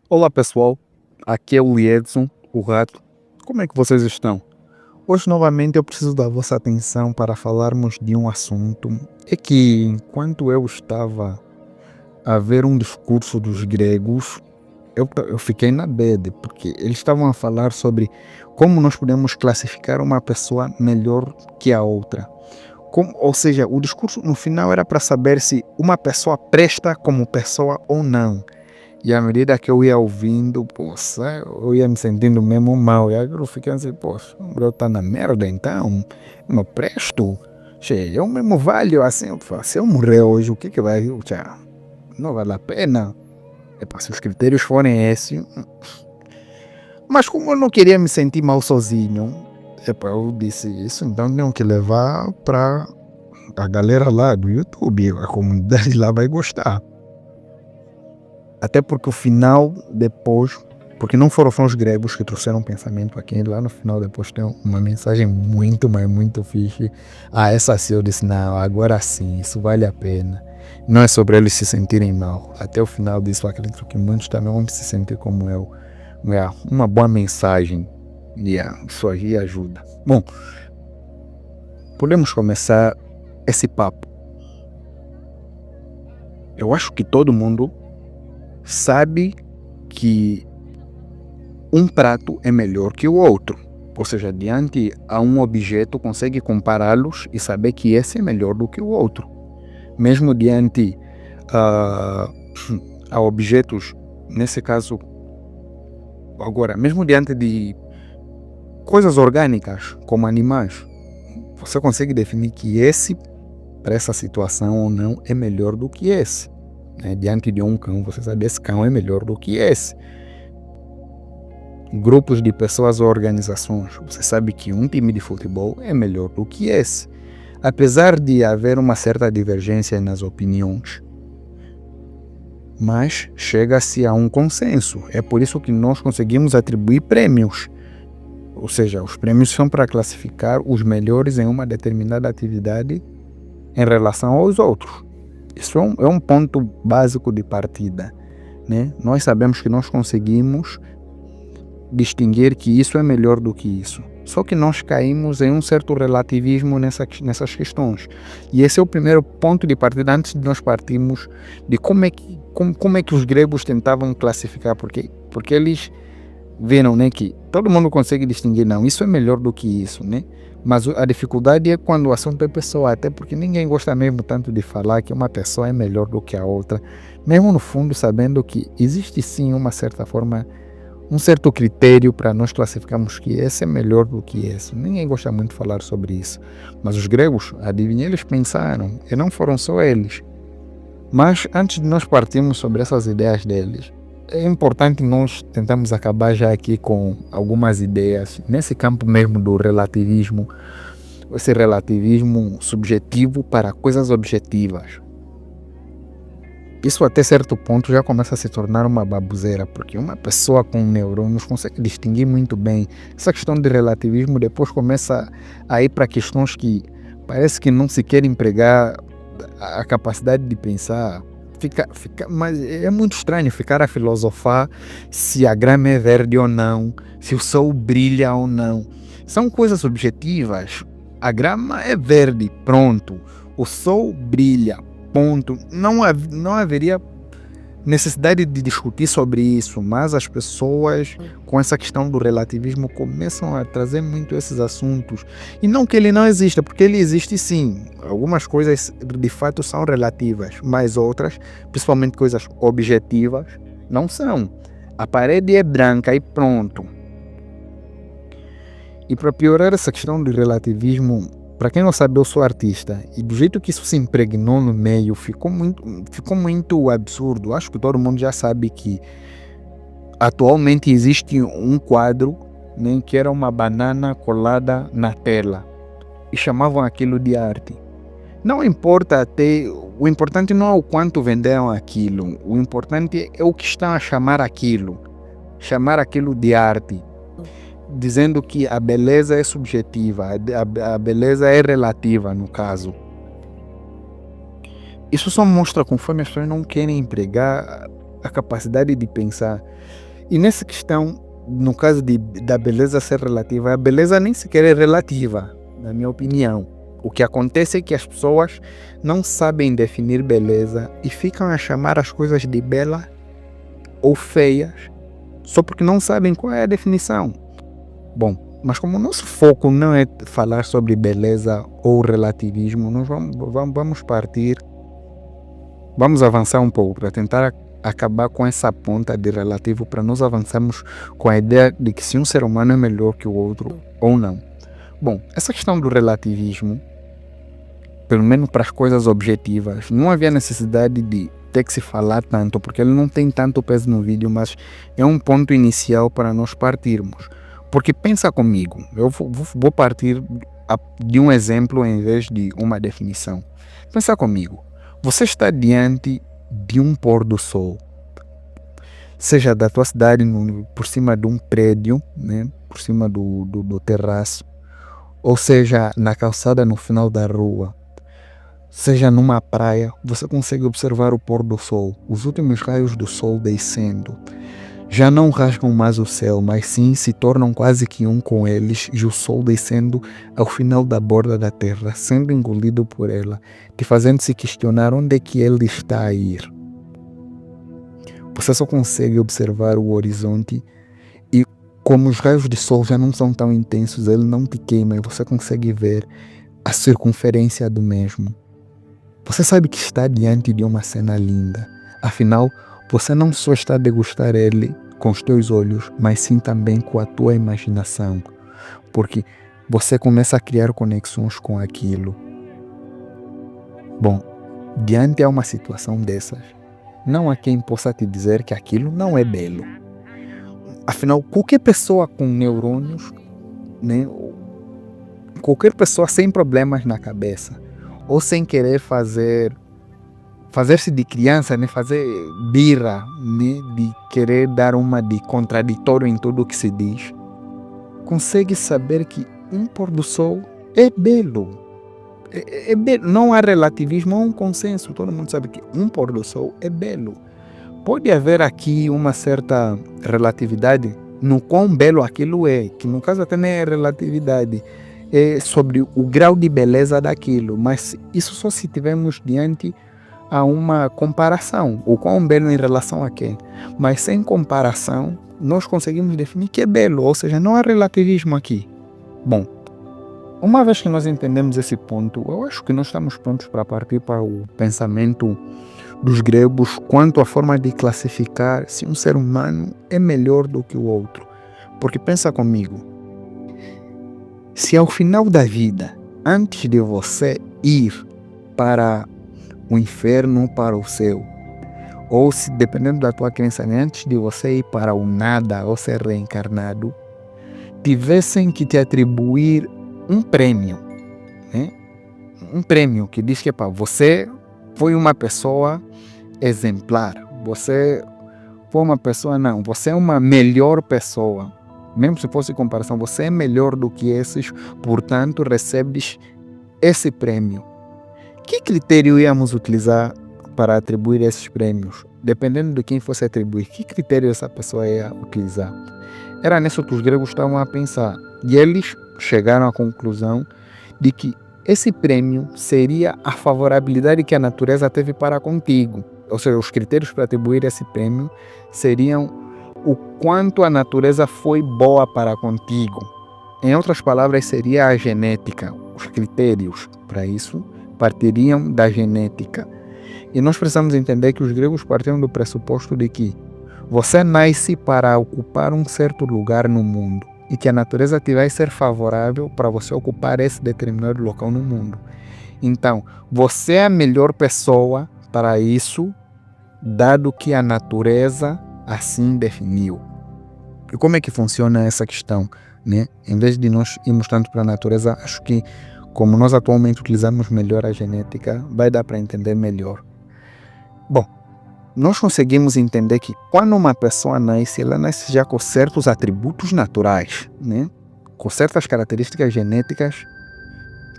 Olá pessoal, aqui é o Liedson, o Rato. Como é que vocês estão? Hoje novamente eu preciso da vossa atenção para falarmos de um assunto. É que enquanto eu estava a ver um discurso dos gregos, eu fiquei na bad, porque eles estavam a falar sobre como nós podemos classificar uma pessoa melhor que a outra. Ou seja, o discurso no final era para saber se uma pessoa presta como pessoa ou não. E à medida que eu ia ouvindo, poxa, eu ia me sentindo mesmo mal. E aí eu fiquei assim, poxa, o bro tá na merda então, eu não presto. Che, eu mesmo valho assim, se eu morrer hoje, o que que vai, tchá, não vale a pena. Epa, se os critérios forem esses. Mas como eu não queria me sentir mal sozinho, epa, eu disse isso, então tenho que levar para a galera lá do YouTube, a comunidade lá vai gostar. Até porque o final, depois, porque não foram só os gregos que trouxeram pensamento aqui, lá no final depois tem uma mensagem muito, mas muito fixe. Essa sim eu disse, não, agora sim, isso vale a pena. Não é sobre eles se sentirem mal. Até o final disso, acredito que muitos também vão se sentir como eu. Uma boa mensagem. Isso aí ajuda. Bom, podemos começar esse papo. Eu acho que todo mundo sabe que um prato é melhor que o outro. Ou seja, diante a um objeto, consegue compará-los e saber que esse é melhor do que o outro. Mesmo diante a, a objetos, nesse caso, agora, mesmo diante de coisas orgânicas, como animais, você consegue definir que esse, para essa situação ou não, é melhor do que esse. Diante de um cão, você sabe esse cão é melhor do que esse. Grupos de pessoas ou organizações, você sabe que um time de futebol é melhor do que esse. Apesar de haver uma certa divergência nas opiniões, mas chega-se a um consenso. É por isso que nós conseguimos atribuir prêmios. Ou seja, os prêmios são para classificar os melhores em uma determinada atividade em relação aos outros. Isso é um ponto básico de partida. Nós sabemos que nós conseguimos distinguir que isso é melhor do que isso. Só que nós caímos em um certo relativismo nessas questões. E esse é o primeiro ponto de partida antes de nós partirmos de como é que os gregos tentavam classificar, porque eles viram que todo mundo consegue distinguir, não, isso é melhor do que isso, mas a dificuldade é quando o assunto é pessoal, até porque ninguém gosta mesmo tanto de falar que uma pessoa é melhor do que a outra, mesmo no fundo sabendo que existe sim uma certa forma, um certo critério para nós classificarmos que esse é melhor do que esse. Ninguém gosta muito de falar sobre isso, mas os gregos, adivinha, eles pensaram, e não foram só eles. Mas antes de nós partirmos sobre essas ideias deles, é importante nós tentarmos acabar já aqui com algumas ideias nesse campo mesmo do relativismo, esse relativismo subjetivo para coisas objetivas. Isso até certo ponto já começa a se tornar uma baboseira, porque uma pessoa com neurônios consegue distinguir muito bem. Essa questão de relativismo depois começa a ir para questões que parece que não se quer empregar a capacidade de pensar. Mas é muito estranho ficar a filosofar se a grama é verde ou não, se o sol brilha ou não. São coisas objetivas. A grama é verde, pronto. O sol brilha, ponto. Não haveria necessidade de discutir sobre isso, mas as pessoas com essa questão do relativismo começam a trazer muito esses assuntos. E não que ele não exista, porque ele existe sim. Algumas coisas de fato são relativas, mas outras, principalmente coisas objetivas, não são. A parede é branca e pronto. E para piorar essa questão do relativismo, para quem não sabe, eu sou artista e do jeito que isso se impregnou no meio ficou muito absurdo. Acho que todo mundo já sabe que atualmente existe um quadro que era uma banana colada na tela e chamavam aquilo de arte. Não importa até, o importante não é o quanto venderam aquilo, o importante é o que estão a chamar aquilo de arte, dizendo que a beleza é subjetiva, a beleza é relativa no caso. Isso só mostra conforme as pessoas não querem empregar a capacidade de pensar. E nessa questão, no caso da beleza ser relativa, a beleza nem sequer é relativa, na minha opinião. O que acontece é que as pessoas não sabem definir beleza e ficam a chamar as coisas de bela ou feias só porque não sabem qual é a definição. Bom, mas como o nosso foco não é falar sobre beleza ou relativismo, nós vamos partir, vamos avançar um pouco para tentar acabar com essa ponta de relativo, para nós avançarmos com a ideia de que se um ser humano é melhor que o outro ou não. Bom, essa questão do relativismo, pelo menos para as coisas objetivas, não havia necessidade de ter que se falar tanto, porque ele não tem tanto peso no vídeo, mas é um ponto inicial para nós partirmos. Porque pensa comigo, eu vou partir de um exemplo em vez de uma definição. Pensa comigo, você está diante de um pôr do sol, seja da tua cidade, por cima de um prédio, né, por cima do terraço, ou seja na calçada no final da rua, seja numa praia, você consegue observar o pôr do sol, os últimos raios do sol descendo. Já não rasgam mais o céu, mas sim se tornam quase que um com eles, e o sol descendo ao final da borda da terra, sendo engolido por ela, te fazendo se questionar onde é que ele está a ir. Você só consegue observar o horizonte e, como os raios de sol já não são tão intensos, ele não te queima e você consegue ver a circunferência do mesmo. Você sabe que está diante de uma cena linda, afinal, você não só está a degustar ele com os teus olhos, mas sim também com a tua imaginação, porque você começa a criar conexões com aquilo. Bom, diante de uma situação dessas, não há quem possa te dizer que aquilo não é belo. Afinal, qualquer pessoa com neurônios, né, qualquer pessoa sem problemas na cabeça, ou sem querer fazer-se de criança, né? Fazer birra, né? De querer dar uma de contraditório em tudo o que se diz, consegue saber que um pôr do sol é belo. É belo. Não há relativismo, há um consenso. Todo mundo sabe que um pôr do sol é belo. Pode haver aqui uma certa relatividade no quão belo aquilo é, que no caso até nem é relatividade, é sobre o grau de beleza daquilo, mas isso só se tivermos diante a uma comparação, o quão belo em relação a quê. Mas sem comparação, nós conseguimos definir que é belo, ou seja, não há relativismo aqui. Bom, uma vez que nós entendemos esse ponto, eu acho que nós estamos prontos para partir para o pensamento dos gregos quanto à forma de classificar se um ser humano é melhor do que o outro. Porque pensa comigo, se ao final da vida, antes de você ir para o inferno, para o céu, ou se dependendo da tua crença, antes de você ir para o nada ou ser reencarnado, tivessem que te atribuir um prêmio, né? Um prêmio que diz que você foi uma pessoa exemplar, você foi uma pessoa, não, você é uma melhor pessoa, mesmo se fosse comparação, você é melhor do que esses, portanto recebes esse prêmio. Que critério íamos utilizar para atribuir esses prêmios? Dependendo de quem fosse atribuir, que critério essa pessoa ia utilizar? Era nisso que os gregos estavam a pensar. E eles chegaram à conclusão de que esse prêmio seria a favorabilidade que a natureza teve para contigo. Ou seja, os critérios para atribuir esse prêmio seriam o quanto a natureza foi boa para contigo. Em outras palavras, seria a genética. Os critérios para isso partiriam da genética. E nós precisamos entender que os gregos partiam do pressuposto de que você nasce para ocupar um certo lugar no mundo e que a natureza te vai ser favorável para você ocupar esse determinado local no mundo. Então, você é a melhor pessoa para isso, dado que a natureza assim definiu. E como é que funciona essa questão, né? Em vez de nós irmos tanto para a natureza, acho que como nós atualmente utilizamos melhor a genética, vai dar para entender melhor. Bom, nós conseguimos entender que quando uma pessoa nasce, ela nasce já com certos atributos naturais, né? Com certas características genéticas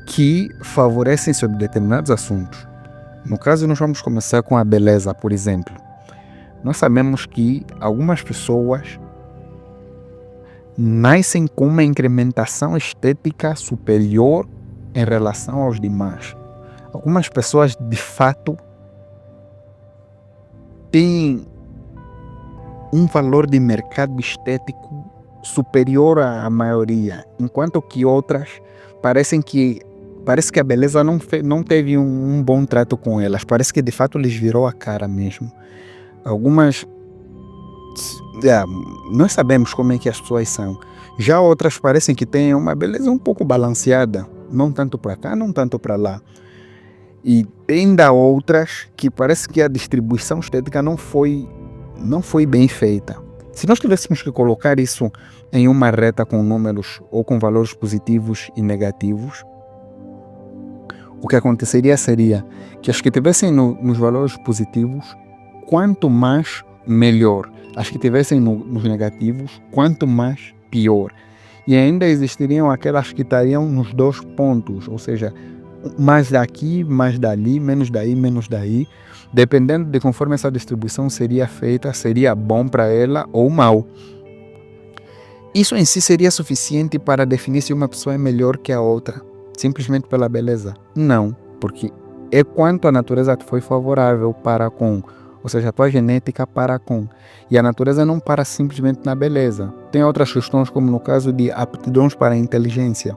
que favorecem sobre determinados assuntos. No caso, nós vamos começar com a beleza, por exemplo. Nós sabemos que algumas pessoas nascem com uma incrementação estética superior em relação aos demais. Algumas pessoas, de fato, têm um valor de mercado estético superior à maioria, enquanto que outras parece que a beleza não teve um bom trato com elas, parece que de fato lhes virou a cara mesmo. Algumas, nós sabemos como é que as pessoas são, já outras parecem que têm uma beleza um pouco balanceada, não tanto para cá, não tanto para lá. E tem ainda outras que parece que a distribuição estética não foi bem feita. Se nós tivéssemos que colocar isso em uma reta com números ou com valores positivos e negativos, o que aconteceria seria que as que tivessem nos valores positivos, quanto mais melhor. As que tivessem nos negativos, quanto mais pior. E ainda existiriam aquelas que estariam nos dois pontos, ou seja, mais daqui, mais dali, menos daí, menos daí. Dependendo de conforme essa distribuição seria feita, seria bom para ela ou mal. Isso em si seria suficiente para definir se uma pessoa é melhor que a outra, simplesmente pela beleza? Não, porque é quanto a natureza foi favorável para com, ou seja, a tua genética para com. E a natureza não para simplesmente na beleza. Tem outras questões, como no caso de aptidões para a inteligência.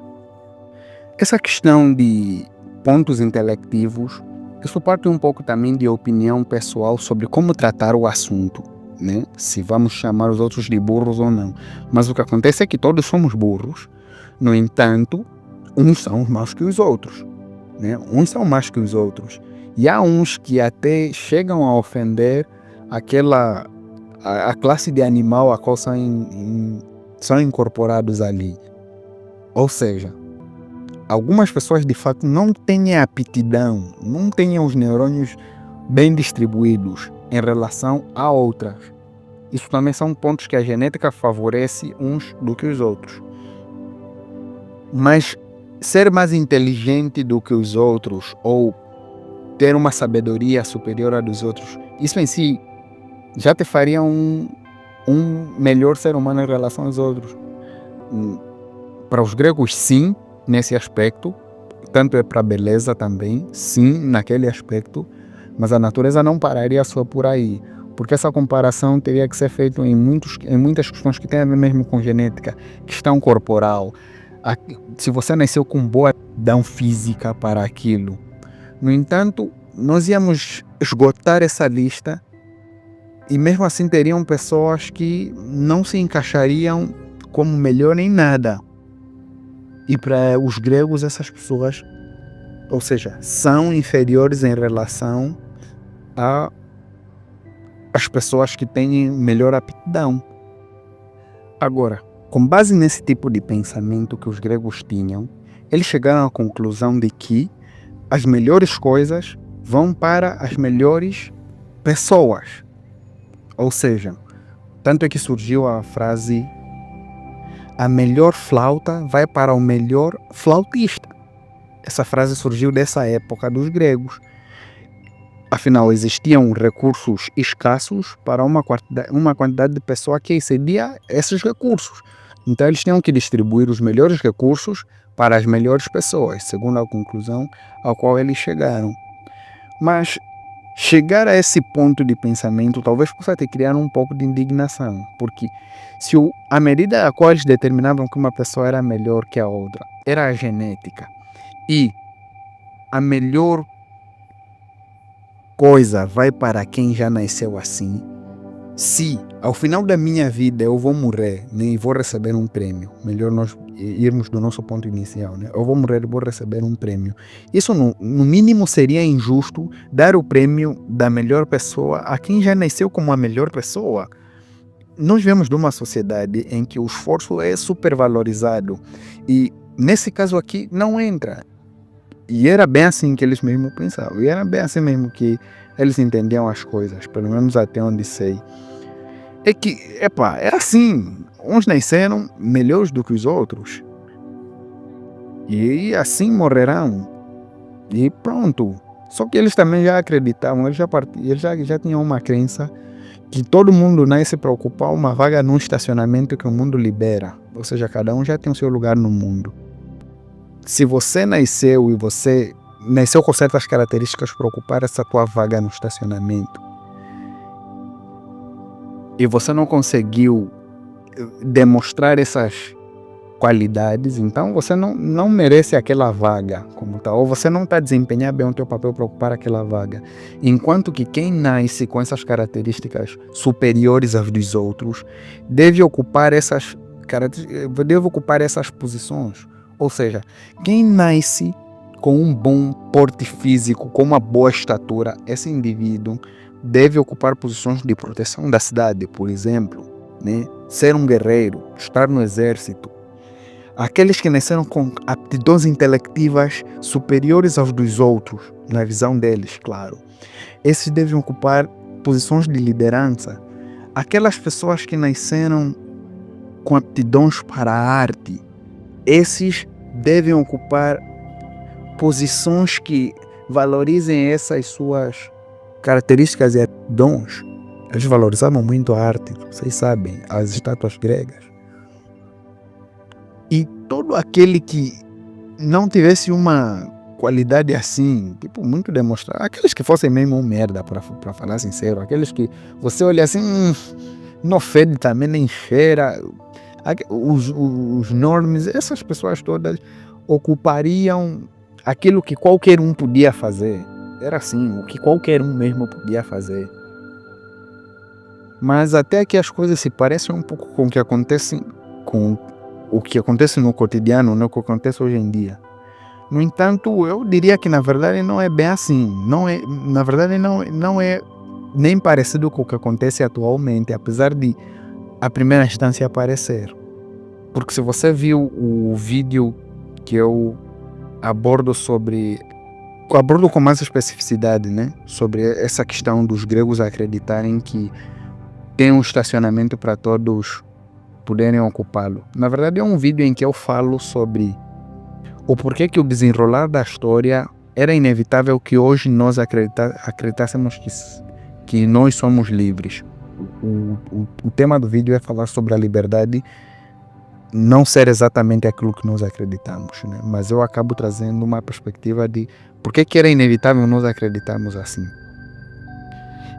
Essa questão de pontos intelectivos, isso parte um pouco também de opinião pessoal sobre como tratar o assunto, né? Se vamos chamar os outros de burros ou não. Mas o que acontece é que todos somos burros, no entanto, uns são mais que os outros, né? Uns são mais que os outros. E há uns que até chegam a ofender a classe de animal a qual são incorporados ali. Ou seja, algumas pessoas de fato não têm a aptidão, não têm os neurônios bem distribuídos em relação a outras. Isso também são pontos que a genética favorece uns do que os outros. Mas ser mais inteligente do que os outros ou ter uma sabedoria superior à dos outros, isso em si já te faria um melhor ser humano em relação aos outros. Para os gregos, sim, nesse aspecto, tanto é para a beleza também, sim, naquele aspecto, mas a natureza não pararia só por aí, porque essa comparação teria que ser feita em muitas questões que têm a ver mesmo com genética, questão corporal, se você nasceu com boa aptidão física para aquilo. No entanto, nós íamos esgotar essa lista e mesmo assim teriam pessoas que não se encaixariam como melhor em nada. E para os gregos, essas pessoas, ou seja, são inferiores em relação às pessoas que têm melhor aptidão. Agora, com base nesse tipo de pensamento que os gregos tinham, eles chegaram à conclusão de que as melhores coisas vão para as melhores pessoas. Ou seja, tanto é que surgiu a frase: a melhor flauta vai para o melhor flautista. Essa frase surgiu dessa época dos gregos. Afinal, existiam recursos escassos para uma quantidade de pessoas que excedia esses recursos. Então, eles tinham que distribuir os melhores recursos para as melhores pessoas, segundo a conclusão a qual eles chegaram. Mas chegar a esse ponto de pensamento talvez possa te criar um pouco de indignação, porque se a medida a qual eles determinavam que uma pessoa era melhor que a outra era a genética, e a melhor coisa vai para quem já nasceu assim, se ao final da minha vida eu vou morrer, né, e vou receber um prêmio, melhor nós irmos do nosso ponto inicial, né? Eu vou morrer e vou receber um prêmio. Isso no mínimo seria injusto dar o prêmio da melhor pessoa a quem já nasceu como a melhor pessoa. Nós vivemos numa sociedade em que o esforço é supervalorizado e nesse caso aqui não entra. E era bem assim que eles mesmo pensavam, e era bem assim mesmo que eles entendiam as coisas, pelo menos até onde sei. É que, é assim, uns nasceram melhores do que os outros, e assim morrerão, e pronto. Só que eles também já acreditavam, eles já tinham uma crença que todo mundo nasce para ocupar uma vaga num estacionamento que o mundo libera. Ou seja, cada um já tem o seu lugar no mundo. Se você nasceu e você nasceu com certas características para ocupar essa tua vaga no estacionamento e você não conseguiu demonstrar essas qualidades, então você não merece aquela vaga como tal, ou você não está a desempenhar bem o teu papel para ocupar aquela vaga. Enquanto que quem nasce com essas características superiores às dos outros deve ocupar essas posições. Ou seja, quem nasce com um bom porte físico, com uma boa estatura, esse indivíduo deve ocupar posições de proteção da cidade, por exemplo, né? Ser um guerreiro, estar no exército. Aqueles que nasceram com aptidões intelectivas superiores aos dos outros, na visão deles, claro, esses devem ocupar posições de liderança. Aquelas pessoas que nasceram com aptidões para a arte, esses devem ocupar posições que valorizem essas suas características e dons. Eles valorizavam muito a arte, vocês sabem, as estátuas gregas. E todo aquele que não tivesse uma qualidade assim, tipo, muito demonstrar, aqueles que fossem mesmo uma merda, para falar sincero, aqueles que você olha assim, não fede também, nem cheira, os normes, essas pessoas todas ocupariam aquilo que qualquer um podia fazer. Era assim, o que qualquer um mesmo podia fazer. Mas até que as coisas se parecem um pouco com o que acontece no cotidiano, né, o que acontece hoje em dia. No entanto, eu diria que na verdade não é bem assim. Na verdade não é nem parecido com o que acontece atualmente, apesar de a primeira instância parecer. Porque se você viu o vídeo que eu abordo com mais especificidade, né, sobre essa questão dos gregos acreditarem que tem um estacionamento para todos poderem ocupá-lo. Na verdade é um vídeo em que eu falo sobre o porquê que o desenrolar da história era inevitável que hoje nós acreditássemos que nós somos livres. O tema do vídeo é falar sobre a liberdade não ser exatamente aquilo que nós acreditamos, né? Mas eu acabo trazendo uma perspectiva de por que era inevitável nós acreditarmos assim.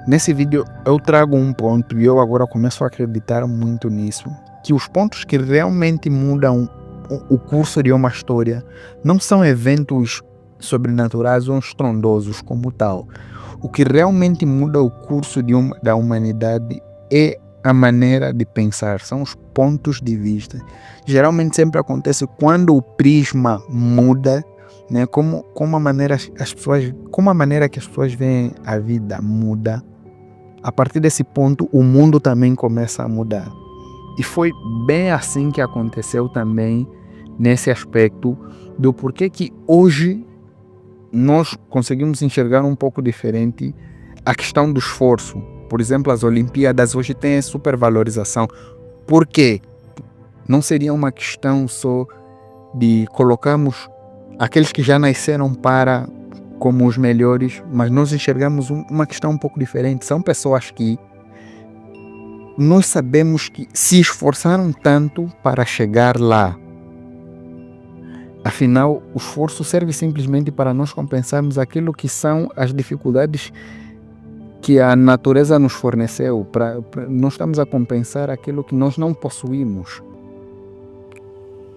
Nesse vídeo eu trago um ponto e eu agora começo a acreditar muito nisso, que os pontos que realmente mudam o curso de uma história não são eventos sobrenaturais ou estrondosos como tal. O que realmente muda o curso da humanidade é a maneira de pensar, são os pontos de vista. Geralmente sempre acontece quando o prisma muda, né? Como a maneira que as pessoas veem a vida muda. A partir desse ponto, o mundo também começa a mudar. E foi bem assim que aconteceu também nesse aspecto do porquê que hoje nós conseguimos enxergar um pouco diferente a questão do esforço. Por exemplo, as Olimpíadas hoje têm a supervalorização. Por quê? Não seria uma questão só de colocarmos aqueles que já nasceram como os melhores, mas nós enxergamos uma questão um pouco diferente. São pessoas que nós sabemos que se esforçaram tanto para chegar lá. Afinal, o esforço serve simplesmente para nós compensarmos aquilo que são as dificuldades que a natureza nos forneceu. Nós estamos a compensar aquilo que nós não possuímos.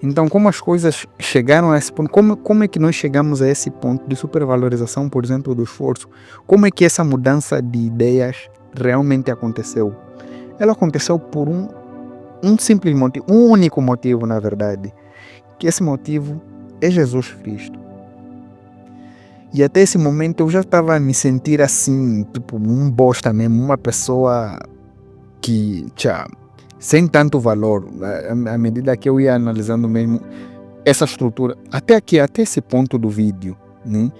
Então, como as coisas chegaram a esse ponto, como é que nós chegamos a esse ponto de supervalorização, por exemplo, do esforço? Como é que essa mudança de ideias realmente aconteceu? Ela aconteceu por um simples motivo, um único motivo, na verdade, que esse motivo é Jesus Cristo. E até esse momento eu já estava a me sentir assim, tipo um bosta mesmo, uma pessoa que, sem tanto valor, à medida que eu ia analisando mesmo essa estrutura, até esse ponto do vídeo, né,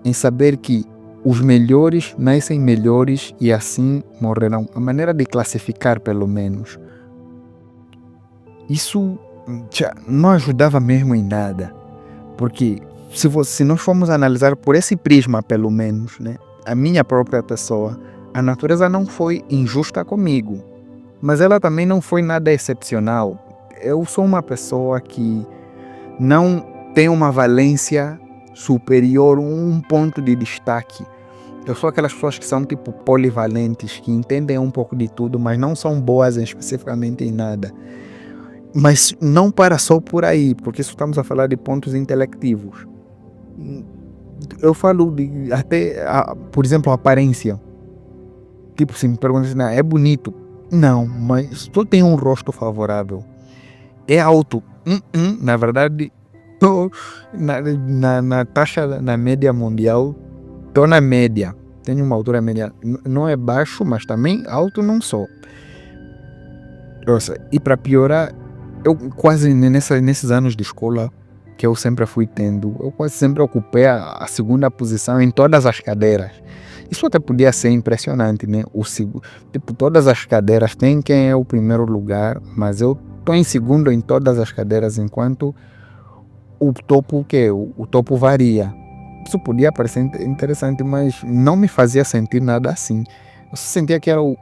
em saber que os melhores nascem melhores e assim morrerão. A maneira de classificar, pelo menos, isso não ajudava mesmo em nada, porque se nós formos analisar por esse prisma, pelo menos, né, a minha própria pessoa, a natureza não foi injusta comigo, mas ela também não foi nada excepcional. Eu sou uma pessoa que não tem uma valência superior, um ponto de destaque. Eu sou aquelas pessoas que são tipo polivalentes, que entendem um pouco de tudo, mas não são boas especificamente em nada. Mas não para só por aí, porque isso estamos a falar de pontos intelectivos. Eu falo de até, por exemplo, a aparência. Tipo, se me perguntam assim, é bonito. Não, mas só tem um rosto favorável. É alto. Na verdade, tô na taxa, na média mundial, tô na média. Tenho uma altura média. Não é baixo, mas também alto não sou. Nossa, e para piorar, eu quase nesses anos de escola que eu sempre fui tendo, eu quase sempre ocupei a segunda posição em todas as cadeiras. Isso até podia ser impressionante, né? Tipo, todas as cadeiras tem quem é o primeiro lugar, mas eu estou em segundo em todas as cadeiras, enquanto o topo, o topo varia. Isso podia parecer interessante, mas não me fazia sentir nada assim. Eu sentia que era o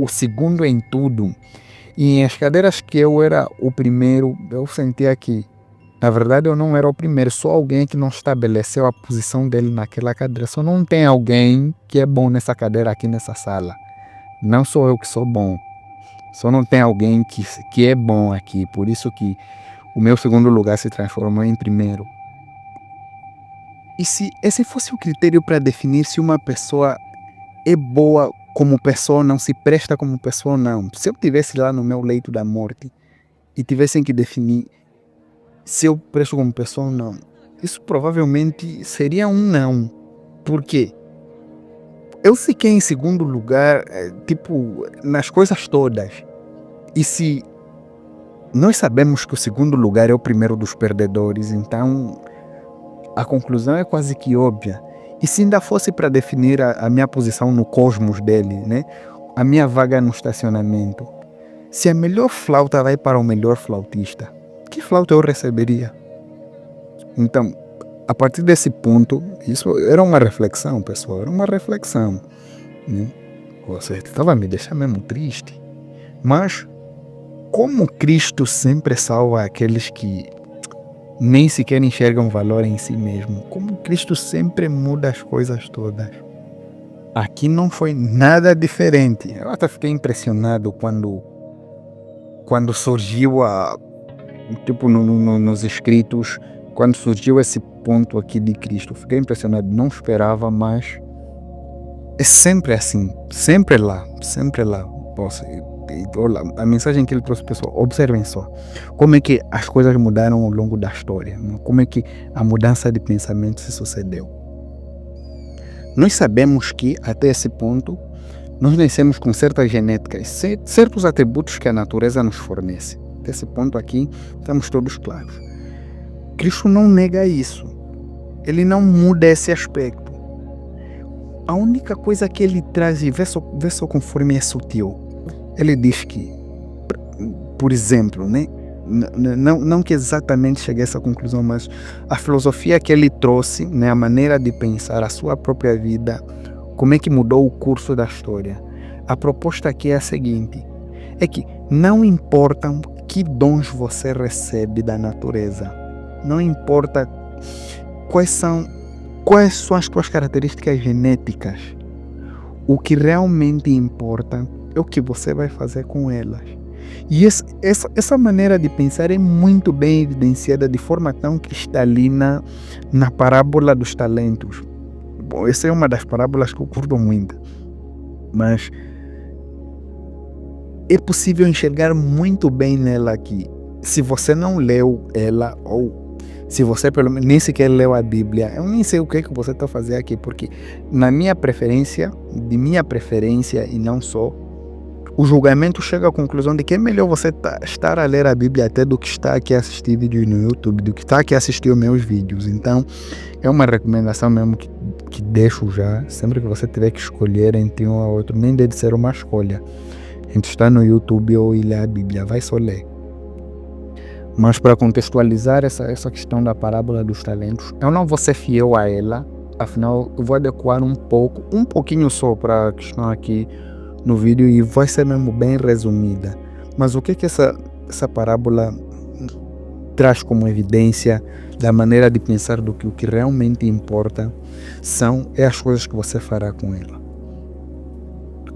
segundo em tudo. E em as cadeiras que eu era o primeiro, eu sentia que, na verdade, eu não era o primeiro, só alguém que não estabeleceu a posição dele naquela cadeira. Só não tem alguém que é bom nessa cadeira aqui nessa sala. Não sou eu que sou bom. Só não tem alguém que é bom aqui. Por isso que o meu segundo lugar se transformou em primeiro. E se esse fosse o critério para definir se uma pessoa é boa como pessoa ou não, se presta como pessoa ou não. Se eu estivesse lá no meu leito da morte e tivessem que definir se eu presto como pessoa ou não, isso provavelmente seria um não. Por quê? Eu fiquei em segundo lugar, tipo, nas coisas todas. E se nós sabemos que o segundo lugar é o primeiro dos perdedores, então a conclusão é quase que óbvia. E se ainda fosse para definir a minha posição no cosmos dele, né? A minha vaga no estacionamento, se a melhor flauta vai para o melhor flautista, que flauta eu receberia? Então, a partir desse ponto, isso era uma reflexão, pessoal, era uma reflexão, né? Você estava me deixando mesmo triste. Mas, como Cristo sempre salva aqueles que nem sequer enxergam valor em si mesmo, como Cristo sempre muda as coisas todas. Aqui não foi nada diferente. Eu até fiquei impressionado quando surgiu tipo nos escritos, quando surgiu esse ponto aqui de Cristo. Fiquei impressionado, não esperava, mas é sempre assim, sempre lá. Poxa, a mensagem que ele trouxe, pessoal, observem só como é que as coisas mudaram ao longo da história, como é que a mudança de pensamento se sucedeu. Nós sabemos que até esse ponto nós nascemos com certas genéticas, certos atributos que a natureza nos fornece. Até esse ponto aqui estamos todos claros. Cristo não nega isso, ele não muda esse aspecto. A única coisa que ele traz, e vê só conforme é sutil, ele diz que, por exemplo, né? Não que exatamente chegue a essa conclusão, mas a filosofia que ele trouxe, né? A maneira de pensar a sua própria vida, como é que mudou o curso da história. A proposta aqui é a seguinte, é que não importa que dons você recebe da natureza, não importa quais são as tuas características genéticas, o que realmente importa é o que você vai fazer com elas. E essa maneira de pensar é muito bem evidenciada de forma tão cristalina na parábola dos talentos. Bom, essa é uma das parábolas que eu curto muito, mas é possível enxergar muito bem nela aqui. Se você não leu ela, ou se você pelo menos nem sequer leu a Bíblia, eu nem sei o que é que você está fazendo aqui, porque de minha preferência e não só, o julgamento chega à conclusão de que é melhor você estar a ler a Bíblia até do que estar aqui a assistir vídeos no YouTube, do que estar aqui a assistir os meus vídeos. Então, é uma recomendação mesmo que deixo já, sempre que você tiver que escolher entre um ou outro, nem deve ser uma escolha entre estar no YouTube ou ir ler a Bíblia, vai só ler. Mas para contextualizar essa questão da parábola dos talentos, eu não vou ser fiel a ela Afinal, eu vou adequar um pouquinho só para a questão aqui no vídeo e vai ser mesmo bem resumida. Mas o que essa parábola traz como evidência da maneira de pensar do que o que realmente importa é as coisas que você fará com ela.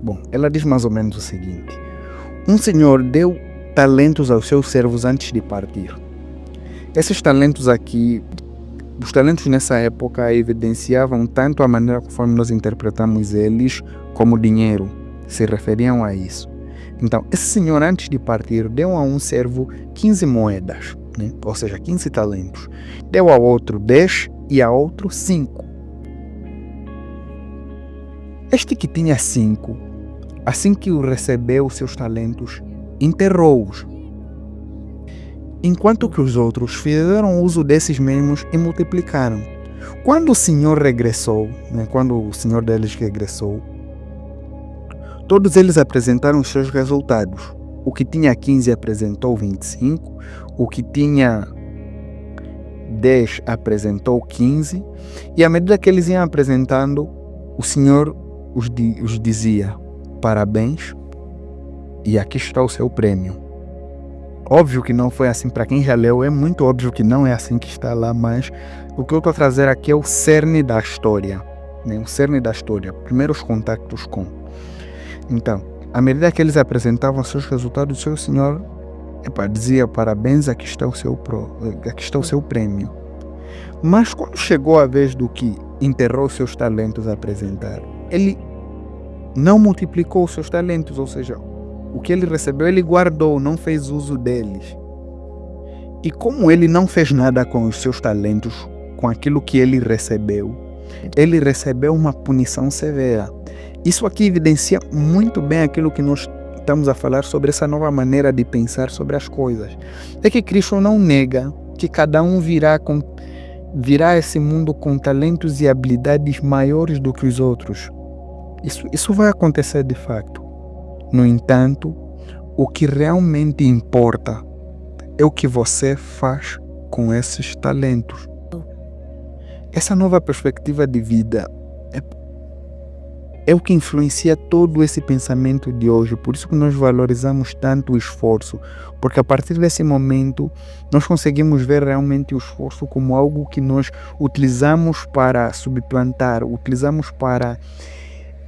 Bom, ela diz mais ou menos o seguinte: um senhor deu talentos aos seus servos antes de partir. Esses talentos aqui, os talentos nessa época evidenciavam tanto a maneira conforme nós interpretamos eles, como dinheiro, se referiam a isso. Então, esse senhor antes de partir deu a um servo 15 moedas, né? Ou seja, 15 talentos. Deu a outro 10 e a outro 5. Este que tinha 5, assim que o recebeu os seus talentos, enterrou-os, enquanto que os outros fizeram uso desses mesmos e multiplicaram. Quando o senhor regressou, né, quando o senhor deles regressou, todos eles apresentaram os seus resultados. O que tinha 15 apresentou 25, o que tinha 10 apresentou 15, e à medida que eles iam apresentando, o senhor os dizia: parabéns, e aqui está o seu prêmio. Óbvio que não foi assim, para quem já leu, é muito óbvio que não é assim que está lá, mas o que eu estou a trazer aqui é o cerne da história, né? O cerne da história, primeiros contactos com. Então, à medida que eles apresentavam seus resultados, o seu senhor dizia: parabéns, aqui está o seu prêmio. Mas quando chegou a vez do que enterrou seus talentos a apresentar, ele não multiplicou os seus talentos, ou seja, o que ele recebeu, ele guardou, não fez uso deles. E como ele não fez nada com os seus talentos, com aquilo que ele recebeu uma punição severa. Isso aqui evidencia muito bem aquilo que nós estamos a falar sobre essa nova maneira de pensar sobre as coisas. É que Cristo não nega que cada um virá a esse mundo com talentos e habilidades maiores do que os outros. Isso vai acontecer de facto. No entanto, o que realmente importa é o que você faz com esses talentos. Essa nova perspectiva de vida é o que influencia todo esse pensamento de hoje. Por isso que nós valorizamos tanto o esforço, porque a partir desse momento nós conseguimos ver realmente o esforço como algo que nós utilizamos para subplantar, utilizamos para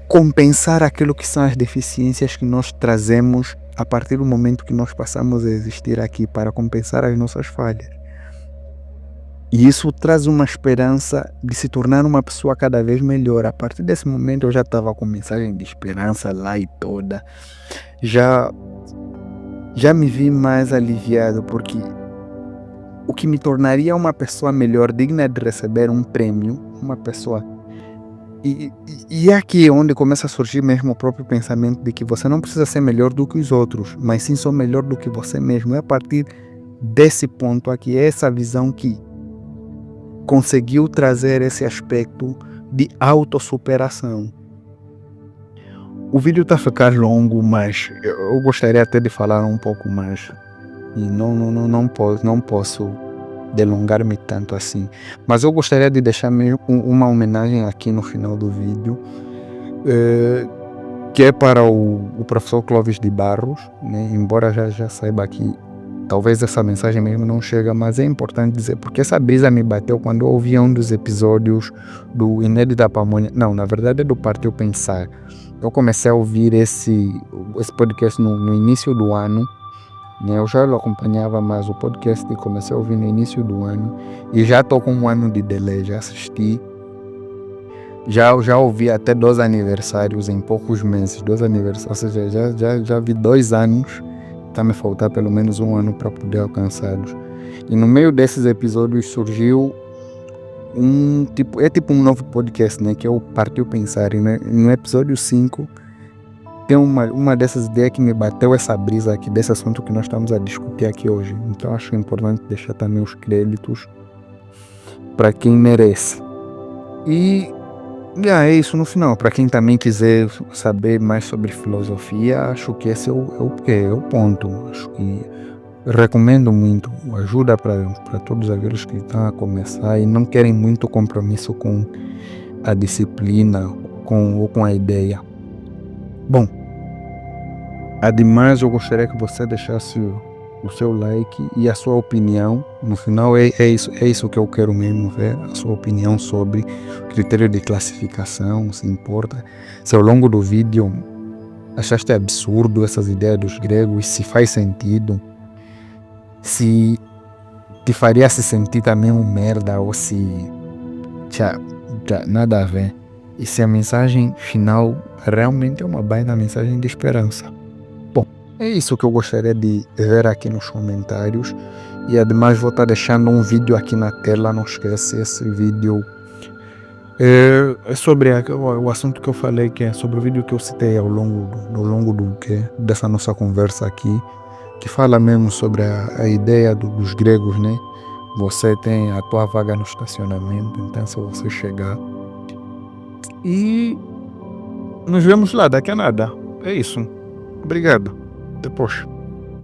compensar aquilo que são as deficiências que nós trazemos a partir do momento que nós passamos a existir aqui, para compensar as nossas falhas. E isso traz uma esperança de se tornar uma pessoa cada vez melhor. A partir desse momento eu já estava com mensagem de esperança lá e toda. Já me vi mais aliviado, porque o que me tornaria uma pessoa melhor, digna de receber um prêmio, uma pessoa. E é aqui onde começa a surgir mesmo o próprio pensamento de que você não precisa ser melhor do que os outros, mas sim só melhor do que você mesmo. É a partir desse ponto aqui, é essa visão que conseguiu trazer esse aspecto de autossuperação. O vídeo está a ficar longo, mas eu gostaria até de falar um pouco mais. E não posso delongar-me tanto assim. Mas eu gostaria de deixar uma homenagem aqui no final do vídeo, que é para o professor Clóvis de Barros, né? Embora já saiba que talvez essa mensagem mesmo não chega, mas é importante dizer, porque essa brisa me bateu quando eu ouvi um dos episódios do Inédito da Pamonha. Não, na verdade é do Partiu Pensar. Eu comecei a ouvir esse podcast no início do ano, né? Eu já acompanhava mais o podcast e comecei a ouvir no início do ano, e já estou com um ano de delay, já assisti, já ouvi até 2 aniversários em poucos meses, 2 aniversários, ou seja, já vi 2 anos, está me faltar pelo menos 1 ano para poder alcançá-los. E no meio desses episódios surgiu um novo podcast, né, que é o Partiu Pensar, e no episódio 5 tem uma dessas ideias que me bateu essa brisa aqui, desse assunto que nós estamos a discutir aqui hoje. Então acho importante deixar também os créditos para quem merece. E é isso no final. Para quem também quiser saber mais sobre filosofia, acho que esse é o ponto. Acho que recomendo muito. Ajuda para todos aqueles que estão a começar e não querem muito compromisso com a disciplina ou com a ideia. Bom, ademais eu gostaria que você deixasse o seu like e a sua opinião. No final é isso que eu quero mesmo ver, a sua opinião sobre o critério de classificação, se importa. Se ao longo do vídeo achaste absurdo essas ideias dos gregos, se faz sentido, se te faria se sentir também um merda ou se já nada a ver. E se a mensagem final realmente é uma baita mensagem de esperança. Bom, é isso que eu gostaria de ver aqui nos comentários. E ademais vou estar deixando um vídeo aqui na tela, não esquece, esse vídeo é sobre o assunto que eu falei, que é sobre o vídeo que eu citei ao longo dessa nossa conversa aqui, que fala mesmo sobre a ideia dos gregos, né? Você tem a tua vaga no estacionamento, então se você chegar e nos vemos lá daqui a nada. É isso. Obrigado. Depois.